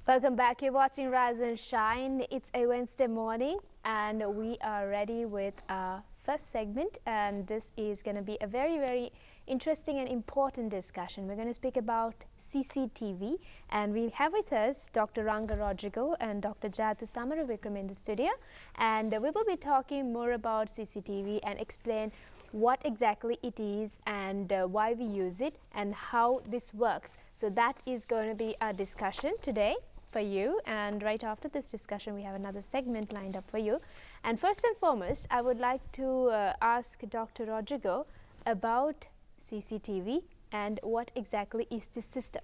Welcome back. You're watching Rise and Shine. It's a Wednesday morning and we are ready with our first segment, and this is going to be a very interesting and important discussion. We're going to speak about CCTV, and we have with us Dr. Ranga Rodrigo and Dr. Jayathu Samaravikram in the studio, and we will be talking more about CCTV and explain what exactly it is and why we use it and how this works. So that is going to be our discussion today for you, and right after this discussion we have another segment lined up for you. And first and foremost, I would like to ask Dr. Rodrigo about CCTV and what exactly is this system.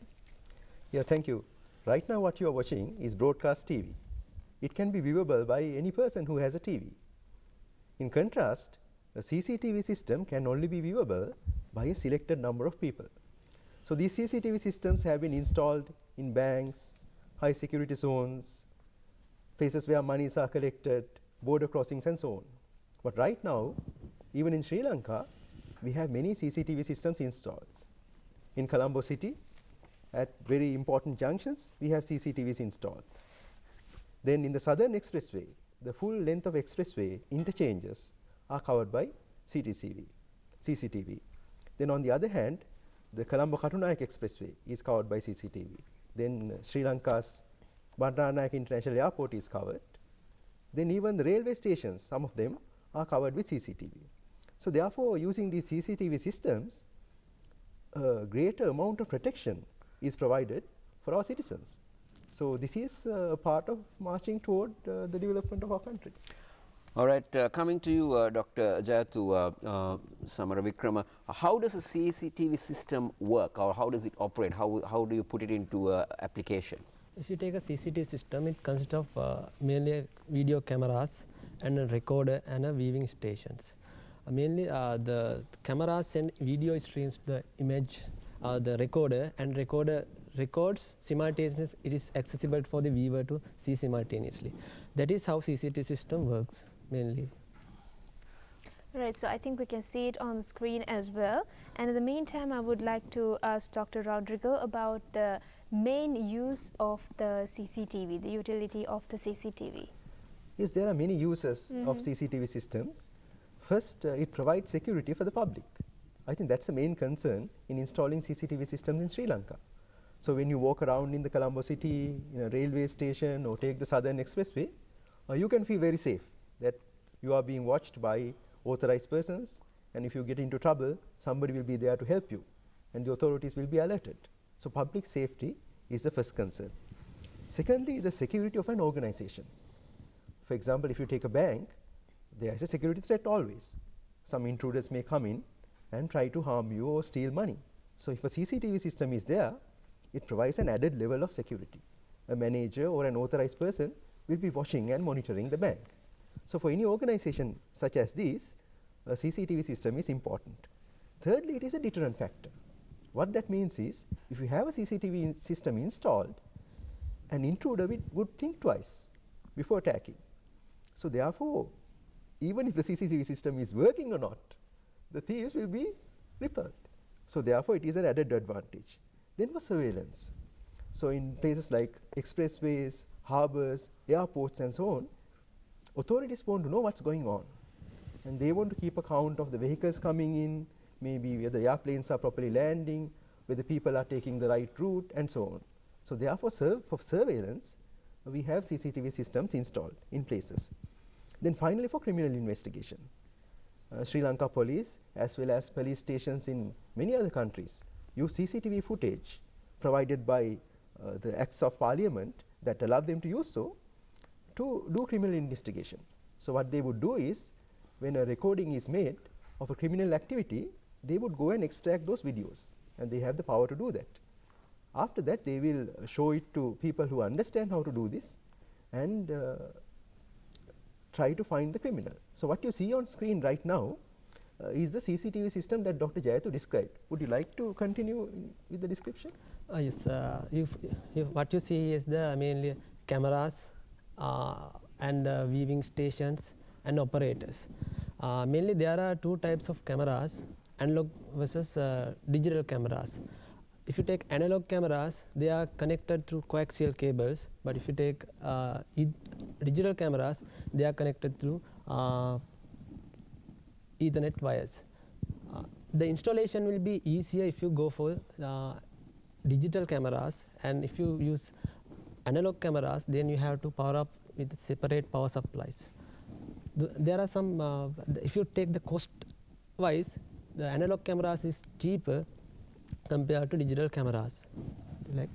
Yeah, thank you. Right now what you are watching is broadcast TV. It can be viewable by any person who has a TV. In contrast, a CCTV system can only be viewable by a selected number of people. So these CCTV systems have been installed in banks, high security zones, places where monies are collected, border crossings and so on. But right now, even in Sri Lanka, we have many CCTV systems installed. In Colombo city, at very important junctions, we have CCTVs installed. Then in the Southern Expressway, the full length of expressway interchanges are covered by CCTV. Then on the other hand, the Colombo Katunayake Expressway is covered by CCTV. Then Sri Lanka's Bandaranaike International Airport is covered. Then even the railway stations, some of them are covered with CCTV. So therefore, using these CCTV systems, a greater amount of protection is provided for our citizens. So this is part of marching toward the development of our country. All right, coming to you, Dr. Jayathu Samaravikrama, how does a CCTV system work, or how does it operate? How do you put it into application? If you take a CCTV system, it consists of mainly video cameras and a recorder and a viewing stations. Mainly the cameras send video streams to the image, the recorder, and recorder records simultaneously. It is accessible for the viewer to see simultaneously. That is how CCTV system works mainly. Right, so I think we can see it on the screen as well. And in the meantime, I would like to ask Dr. Rodrigo about the main use of the CCTV, the utility of the CCTV. Yes, there are many uses of CCTV systems. First, it provides security for the public. I think that's the main concern in installing CCTV systems in Sri Lanka. So when you walk around in the Colombo city, in a railway station, or take the Southern Expressway, you can feel very safe that you are being watched by authorized persons, and if you get into trouble, somebody will be there to help you, and the authorities will be alerted. So public safety is the first concern. Secondly, the security of an organization. For example, if you take a bank, there is a security threat always. Some intruders may come in and try to harm you or steal money. So if a CCTV system is there, it provides an added level of security. A manager or an authorized person will be watching and monitoring the bank. So for any organization such as this, a CCTV system is important. Thirdly, it is a deterrent factor. What that means is, if you have a CCTV system installed, an intruder would think twice before attacking. So therefore, even if the CCTV system is working or not, the thieves will be repelled. So therefore, it is an added advantage. Then for surveillance. So in places like expressways, harbors, airports and so on, authorities want to know what's going on. And they want to keep account of the vehicles coming in, maybe whether airplanes are properly landing, whether people are taking the right route and so on. So therefore, for surveillance, we have CCTV systems installed in places. Then finally, for criminal investigation. Sri Lanka police as well as police stations in many other countries use CCTV footage provided by the acts of parliament that allow them to use so to do criminal investigation. So what they would do is, when a recording is made of a criminal activity, they would go and extract those videos, and they have the power to do that. After that, they will show it to people who understand how to do this and try to find the criminal. So what you see on screen right now is the CCTV system that Dr. Jayathu described. Would you like to continue with the description? Yes, what you see is the mainly cameras and viewing stations and operators. Mainly there are two types of cameras, analog versus digital cameras. if you take analog cameras, they are connected through coaxial cables, but if you take digital cameras, they are connected through Ethernet wires. The installation will be easier if you go for digital cameras, and if you use analog cameras, then you have to power up with separate power supplies. There are some, if you take the cost wise, the analog cameras is cheaper compared to digital cameras. Like,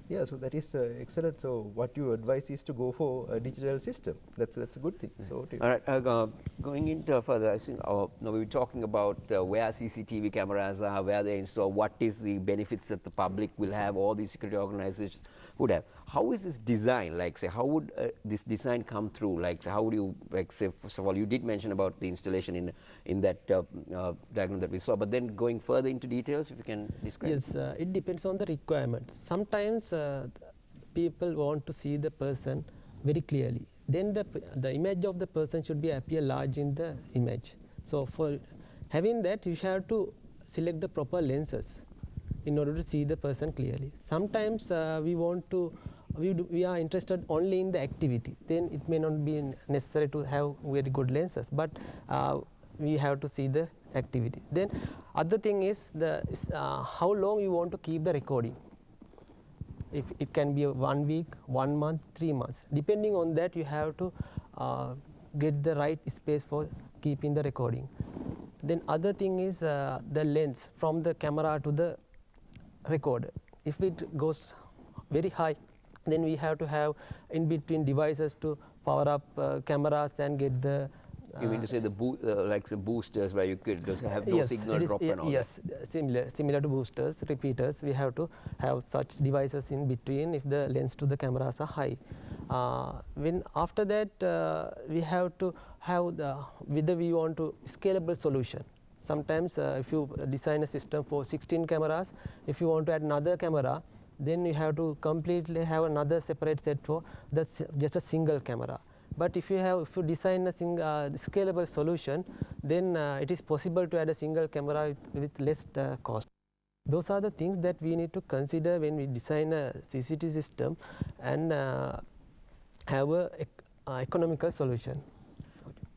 yeah, so that is excellent. So what you advise is to go for a digital system. That's a good thing. So All right, going into further, I think now we were talking about where CCTV cameras are, where they install, what is the benefits that the public will have, all these security organizations would have. How is this design? Like, say, how would this design come through? Like, how would you, like, say, first of all, you did mention about the installation in that diagram that we saw, but then going further into details, if you can describe. yes, it depends on the requirements. Sometimes people want to see the person very clearly. Then the image of the person should be appear large in the image. So for having that, you have to select the proper lenses in order to see the person clearly. Sometimes we are interested only in the activity. Then it may not be necessary to have very good lenses, but we have to see the activity. Then other thing is how long you want to keep the recording. If it can be 1 week, 1 month, 3 months. Depending on that, you have to get the right space for keeping the recording. Then other thing is the lens from the camera to the recorder. If it goes very high, then we have to have in between devices to power up cameras and get the You mean to say the like the boosters where you could just have no yes, signal drop and all yes, similar to boosters, repeaters. We have to have such devices in between if the lens to the cameras are high. When after that, we have to have whether we want to scalable solution. Sometimes if you design a system for 16 cameras, if you want to add another camera, then you have to completely have another separate set for that's just a single camera. But if you design a scalable solution, then it is possible to add a single camera with less cost. Those are the things that we need to consider when we design a CCTV system and have a economical solution.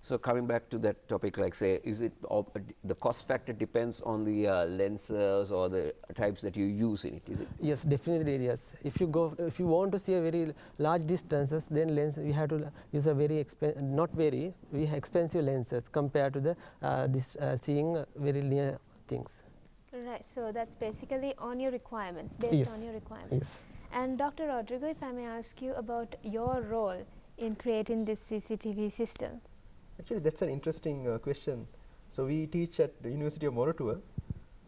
So coming back to that topic, like, say, is it the cost factor depends on the lenses or the types that you use in it? Is it? Yes, definitely yes. If you want to see a very large distances, then lens we have to use a very expensive lenses compared to the seeing very near things. Right, so that's basically on your requirements, based Yes. on your requirements. Yes. And Dr. Rodrigo, if I may ask you about your role in creating this CCTV system. actually, that's an interesting question. So we teach at the University of Moratuwa.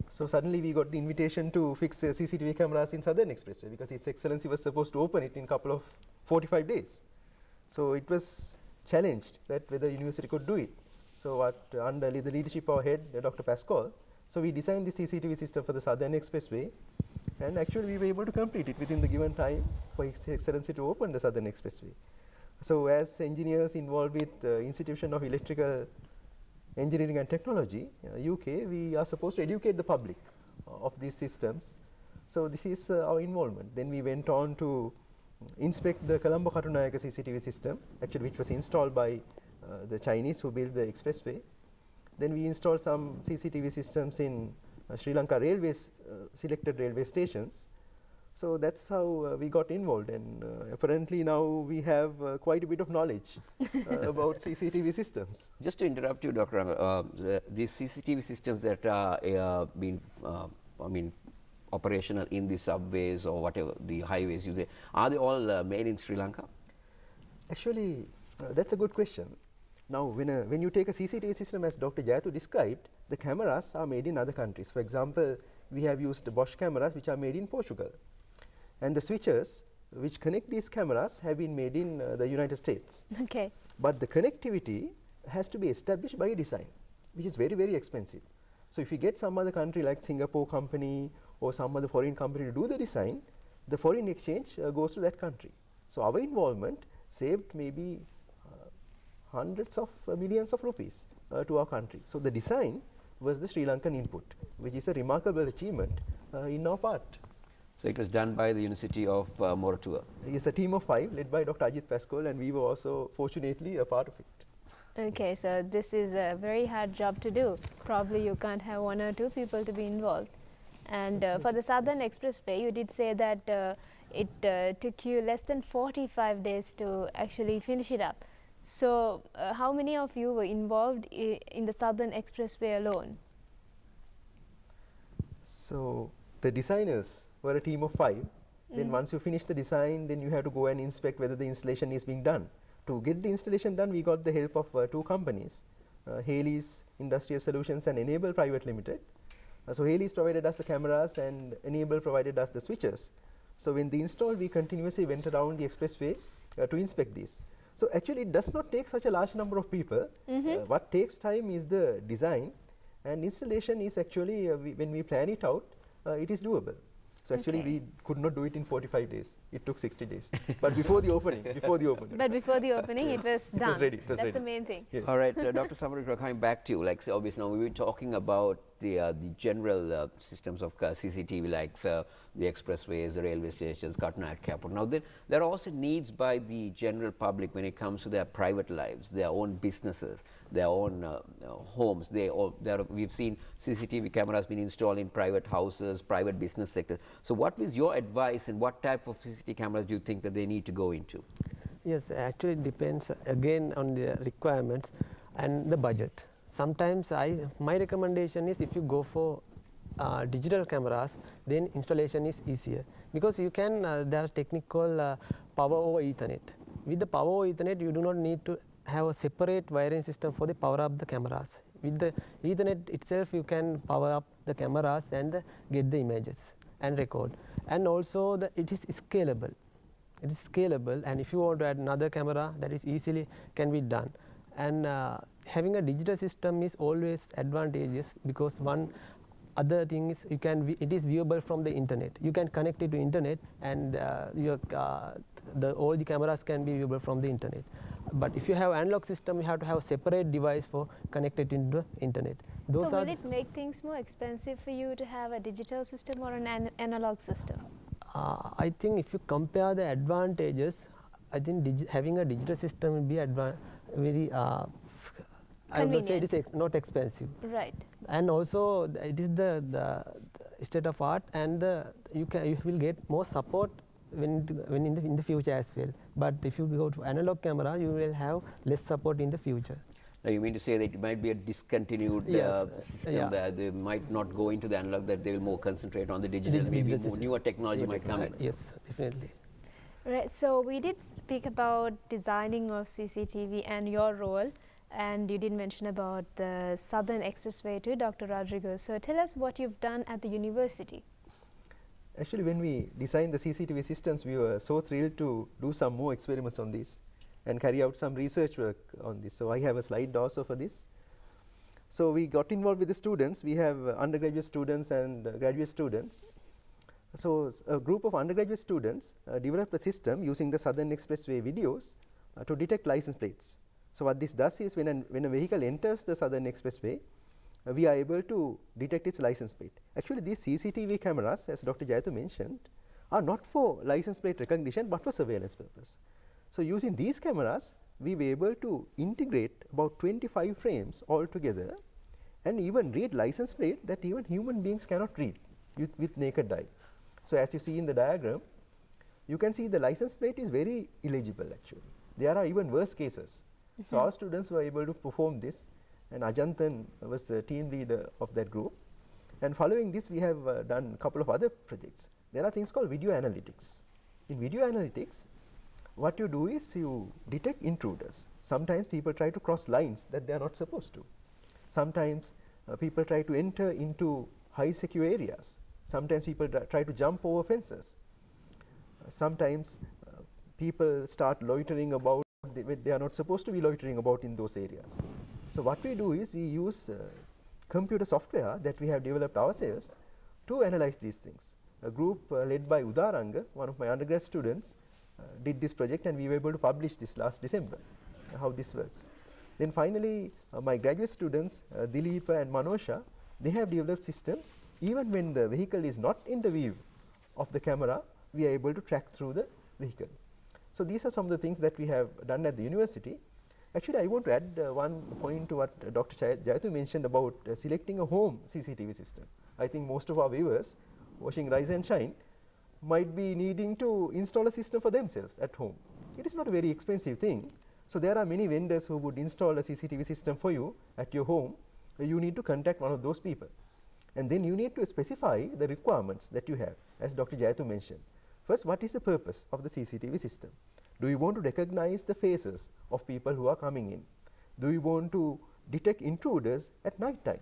So suddenly we got the invitation to fix CCTV cameras in Southern Expressway because His Excellency was supposed to open it in a couple of 45 days. So it was challenged that whether university could do it. So under the leadership of our head, Dr. Pascal, so we designed the CCTV system for the Southern Expressway, and actually we were able to complete it within the given time for His Excellency to open the Southern Expressway. So as engineers involved with the Institution of Electrical Engineering and Technology, UK, we are supposed to educate the public of these systems. So this is our involvement. Then we went on to inspect the Colombo Katunayaka CCTV system, actually which was installed by the Chinese who built the expressway. Then we installed some CCTV systems in Sri Lanka railways, selected railway stations. So that's how we got involved, and apparently now we have quite a bit of knowledge about CCTV systems. Just to interrupt you, Dr. Ranga, these CCTV systems that are being, operational in the subways or whatever, the highways you say, are they all made in Sri Lanka? Actually, that's a good question. Now, when you take a CCTV system as Dr. Jayathu described, the cameras are made in other countries. For example, we have used Bosch cameras which are made in Portugal. And the switches which connect these cameras have been made in the United States. Okay. But the connectivity has to be established by a design, which is very, very expensive. So if you get some other country like Singapore company or some other foreign company to do the design, the foreign exchange goes to that country. So our involvement saved maybe hundreds of millions of rupees to our country. So the design was the Sri Lankan input, which is a remarkable achievement in our part. So it was done by the University of Moratuwa. It's a team of 5 led by Dr. Ajit Pascoe, and we were also fortunately a part of it. Okay, so this is a very hard job to do. Probably you can't have 1 or 2 people to be involved. And for the Southern Expressway, you did say that it took you less than 45 days to actually finish it up. So how many of you were involved in the Southern Expressway alone? So the designers were a team of 5. Then once you finish the design, then you have to go and inspect whether the installation is being done. To get the installation done, we got the help of 2 companies, Haley's Industrial Solutions and Enable Private Limited. So Haley's provided us the cameras and Enable provided us the switches. So when the install, we continuously went around the expressway to inspect these. So actually it does not take such a large number of people. What takes time is the design, and installation is actually, when we plan it out, it is doable. So actually we could not do it in 45 days. It took 60 days. But before the opening, But before the opening, Yes. it was done. It was ready. It was That's ready. the main thing. Yes. All right, Dr. Samarika, coming back to you, like so obviously now we were talking about the general systems of CCTV, like the expressways, the railway stations, Katna Airport. Now there are also needs by the general public when it comes to their private lives, their own businesses, their own homes. We've seen CCTV cameras being installed in private houses, private business sectors. So what was your advice, and what type of CCTV cameras do you think that they need to go into? Yes, actually it depends again on the requirements and the budget. Sometimes my recommendation is if you go for digital cameras, then installation is easier, because you can there are technical power over Ethernet. With the power over Ethernet, you do not need to have a separate wiring system for the power up the cameras. With the Ethernet itself, you can power up the cameras and get the images and record. And also it is scalable. It is scalable, and if you want to add another camera, that is easily can be done. And having a digital system is always advantageous, because one other thing is it is viewable from the internet. You can connect it to internet, and all the cameras can be viewable from the internet. But if you have analog system, you have to have a separate device for connected into the internet. So will it make things more expensive for you to have a digital system or an analog system? I think if you compare the advantages, I think having a digital system will be very I would say it is not expensive. Right. And also it is the state of art, and you will get more support when in the future as well. But if you go to analog camera, you will have less support in the future. Now you mean to say that it might be a discontinued system, that they might not go into the analog, that they will more concentrate on the digital, maybe more newer technology might come in. Yes, definitely. Right, so we did speak about designing of CCTV and your role, and you did mention about the Southern Expressway too, Dr. Rodrigo. So tell us what you've done at the university. Actually, when we designed the CCTV systems, we were so thrilled to do some more experiments on this and carry out some research work on this. So I have a slide also for this. So we got involved with the students. We have undergraduate students and graduate students. So a group of undergraduate students developed a system using the Southern Expressway videos to detect license plates. So what this does is, when a vehicle enters the Southern Expressway, we are able to detect its license plate. Actually, these CCTV cameras, as Dr. Jayathu mentioned, are not for license plate recognition but for surveillance purpose. So using these cameras, we were able to integrate about 25 frames all together and even read license plate that even human beings cannot read with naked eye. So as you see in the diagram, you can see the license plate is very illegible actually. There are even worse cases. So our students were able to perform this, and Ajantan was the team leader of that group. And following this, we have done a couple of other projects. There are things called video analytics. In video analytics, what you do is you detect intruders. Sometimes people try to cross lines that they are not supposed to. Sometimes people try to enter into high secure areas. Sometimes people try to jump over fences. Sometimes people start loitering about. They are not supposed to be loitering about in those areas. So what we do is we use computer software that we have developed ourselves to analyze these things. A group led by Udaranga, one of my undergrad students, did this project, and we were able to publish this last December, how this works. Then finally, my graduate students, Dileepa and Manosha, they have developed systems even when the vehicle is not in the view of the camera, we are able to track through the vehicle. So these are some of the things that we have done at the university. Actually, I want to add one point to what Dr. Jayathu mentioned about selecting a home CCTV system. I think most of our viewers watching Rise and Shine might be needing to install a system for themselves at home. It is not a very expensive thing. So there are many vendors who would install a CCTV system for you at your home. You need to contact one of those people. And then you need to specify the requirements that you have, as Dr. Jayathu mentioned. First, what is the purpose of the CCTV system? Do you want to recognize the faces of people who are coming in? Do you want to detect intruders at night time?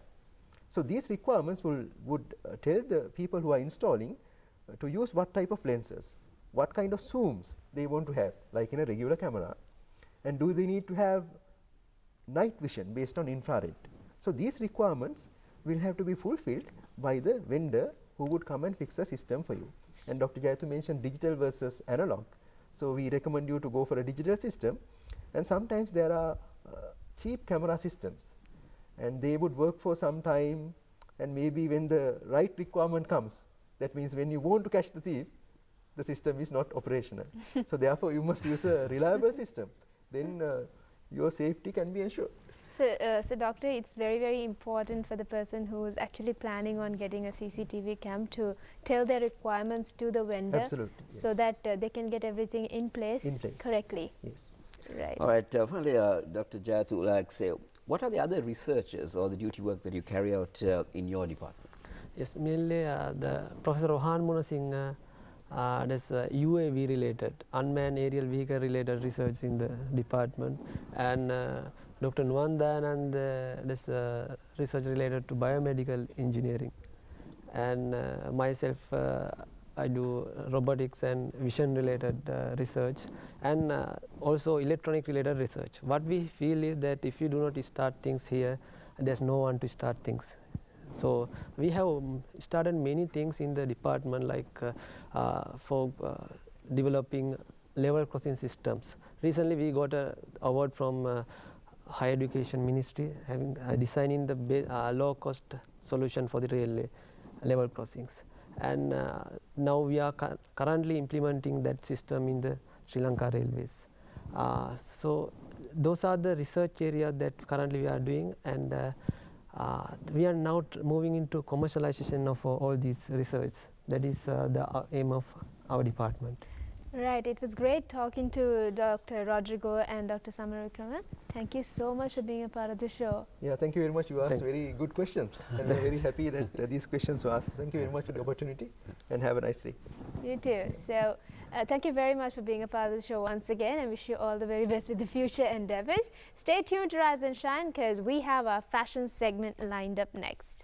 So these requirements would tell the people who are installing to use what type of lenses, what kind of zooms they want to have, like in a regular camera, and do they need to have night vision based on infrared. So these requirements will have to be fulfilled by the vendor who would come and fix a system for you. And Dr. Jayathu mentioned digital versus analog. So we recommend you to go for a digital system, and sometimes there are cheap camera systems, and they would work for some time, and maybe when the right requirement comes, that means when you want to catch the thief, the system is not operational. So therefore you must use a reliable system, then your safety can be ensured. So doctor, it's very, very important for the person who is actually planning on getting a CCTV cam to tell their requirements to the vendor. Absolutely, yes. So that they can get everything in place correctly. Yes. Right. All right, finally, Dr. Jayathu, like say, what are the other researches or the duty work that you carry out in your department? Yes, mainly the Professor Rohan Munasinghe does UAV related, unmanned aerial vehicle related research in the department, and Dr. Nuwan Dayanand does research related to biomedical engineering, and myself I do robotics and vision related research, and also electronic related research. What we feel is that if you do not start things here, there's no one to start things. So we have started many things in the department, like for developing level crossing systems. Recently we got an award from Higher Education Ministry, having designing the low cost solution for the railway level crossings, and now we are currently implementing that system in the Sri Lanka Railways. So those are the research areas that currently we are doing, and we are now moving into commercialization of all these research. That is the aim of our department. Right. It was great talking to Dr. Rodrigo and Dr. Samaravikraman. Thank you so much for being a part of the show. Yeah, thank you very much. You asked Thanks. very good questions, and we're very happy that these questions were asked. Thank you very much for the opportunity, and have a nice day. You too. So thank you very much for being a part of the show once again, and wish you all the very best with the future endeavors. Stay tuned to Rise and Shine, because we have our fashion segment lined up next.